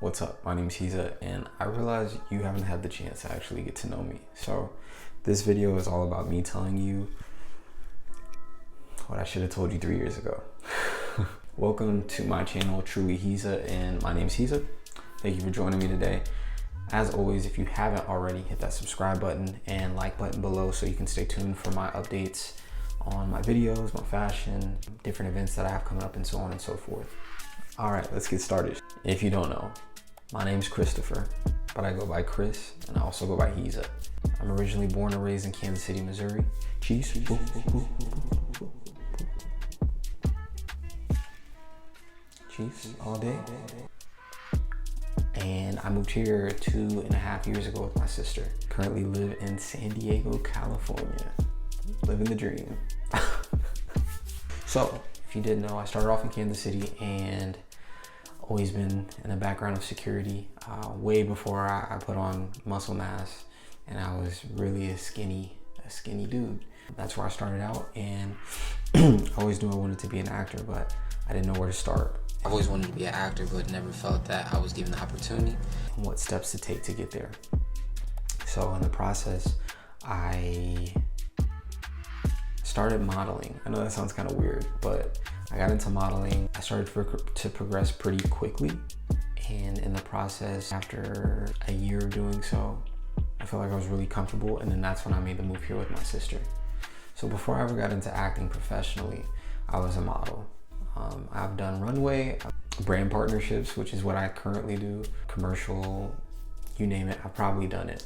What's up? My name is Hiza, and I realize you haven't had the chance to actually get to know me. So this video is all about me telling you what I should have told you 3 years ago. Welcome to my channel, Truly Hiza, and my name is Hiza. Thank you for joining me today. As always, if you haven't already, hit that subscribe button and like button below so you can stay tuned for my updates on my videos, my fashion, different events that I have coming up, and so on and so forth. All right, let's get started. If you don't know, my name's Christopher, but I go by Chris, and I also go by Hiza. I'm originally born and raised in Kansas City, Missouri. Chiefs. Chiefs all day. And I moved here 2.5 years ago with my sister. Currently live in San Diego, California. Living the dream. So, if you didn't know, I started off in Kansas City and always been in the background of security way before I put on muscle mass, and I was really a skinny dude. That's where I started out, and I always knew I wanted to be an actor, but I didn't know where to start. I've always wanted to be an actor, but never felt that I was given the opportunity. And what steps to take to get there. So in the process, I started modeling. I know that sounds kind of weird, but I got into modeling. I started to progress pretty quickly. And in the process, after a year of doing so, I felt like I was really comfortable. And then that's when I made the move here with my sister. So before I ever got into acting professionally, I was a model. I've done runway, brand partnerships, which is what I currently do, commercial, you name it, I've probably done it.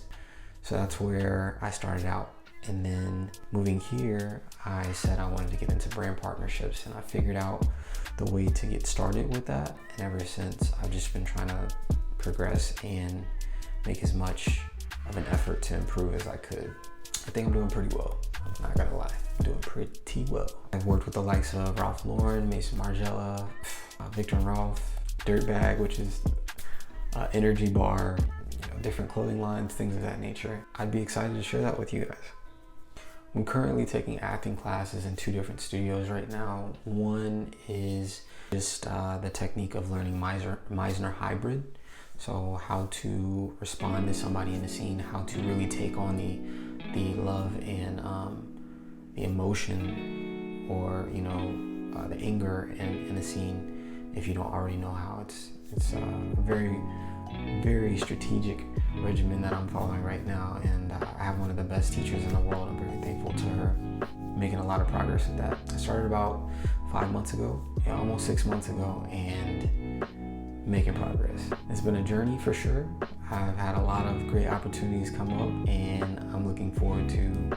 So that's where I started out. And then moving here, I said I wanted to get into brand partnerships, and I figured out the way to get started with that. And ever since, I've just been trying to progress and make as much of an effort to improve as I could. I think I'm doing pretty well. I'm not gonna lie, I'm doing pretty well. I've worked with the likes of Ralph Lauren, Mason Margiela, Victor and Rolf, Dirtbag, which is energy bar, different clothing lines, things of that nature. I'd be excited to share that with you guys. I'm currently taking acting classes in 2 different studios right now. One is just the technique of learning Meisner hybrid. So how to respond to somebody in the scene, how to really take on the love and the emotion, or the anger in the scene, if you don't already know how. It's a very, very strategic regimen that I'm following right now, and I have one of the best teachers in the world. I'm very thankful to her, making a lot of progress with that. I started about 5 months ago, almost 6 months ago, and making progress. It's been a journey for sure. I've had a lot of great opportunities come up, and I'm looking forward to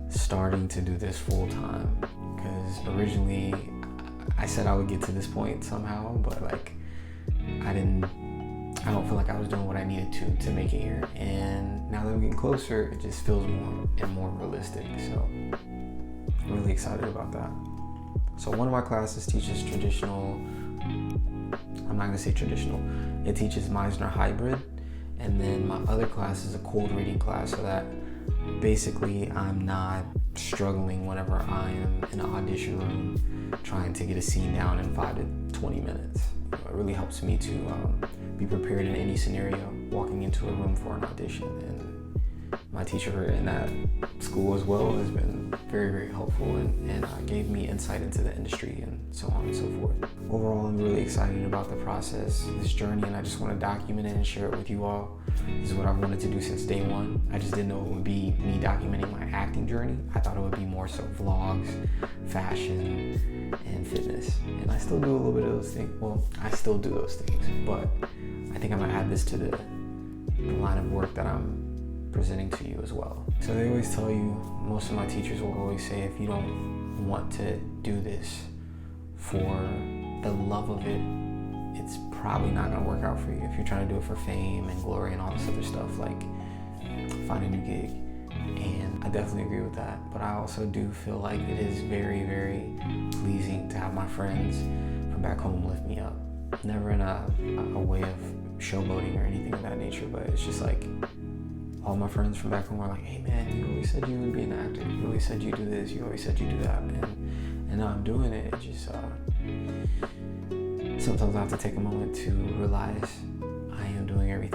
starting to do this full time, because originally I said I would get to this point somehow, but I don't feel like I was doing what I needed to make it here. And now that I'm getting closer, it just feels more and more realistic. So I'm really excited about that. So one of my classes teaches traditional, I'm not gonna say traditional, it teaches Meisner hybrid. And then my other class is a cold reading class, so that basically I'm not struggling whenever I am in an audition room trying to get a scene down in 5 to 20 minutes. It really helps me to be prepared in any scenario walking into a room for an audition. And my teacher in that school as well has been very, very helpful, and gave me insight into the industry and so on and so forth. Overall, I'm really excited about the process, this journey, and I just want to document it and share it with you all. This is what I've wanted to do since day one. I just didn't know it would be me documenting my acting journey. I thought it would be more so vlogs, fashion, and fitness. And I still do a little bit of those things. Well, I still do those things, but I think I'm gonna add this to the line of work that I'm presenting to you as well. So they always tell you, most of my teachers will always say, if you don't want to do this for the love of it, it's probably not gonna work out for you. If you're trying to do it for fame and glory and all this other stuff, find a new gig. And I definitely agree with that. But I also do feel like it is very, very pleasing to have my friends from back home lift me up. Never in a way of showboating or anything of that nature, but it's just all my friends from back home are like, hey man, you always said you would be an actor. You always said you do this. You always said you do that. And now I'm doing it. It just sometimes I have to take a moment to realize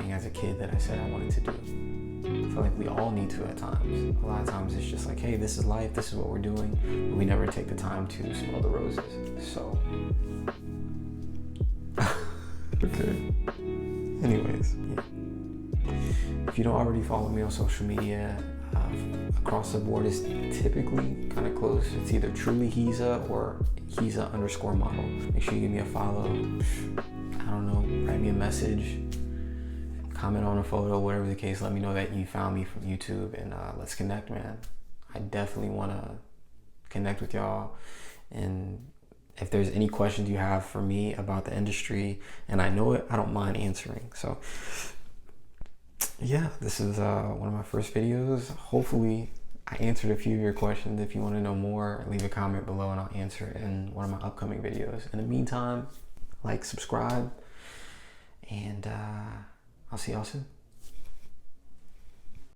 everything as a kid that I said I wanted to do. I feel like we all need to at times. A lot of times it's just like, hey, this is life, this is what we're doing, but we never take the time to smell the roses. So, okay. Anyways, yeah. If you don't already follow me on social media, across the board is typically kind of close. It's either truly Hiza or Hiza_model. Make sure you give me a follow. I don't know, write me a message, comment on a photo, whatever the case. Let me know that you found me from YouTube, and let's connect, man. I definitely want to connect with y'all. And if there's any questions you have for me about the industry, and I know it, I don't mind answering. So yeah, this is one of my first videos. Hopefully I answered a few of your questions. If you want to know more, leave a comment below and I'll answer it in one of my upcoming videos. In the meantime, like, subscribe, and I'll see y'all soon.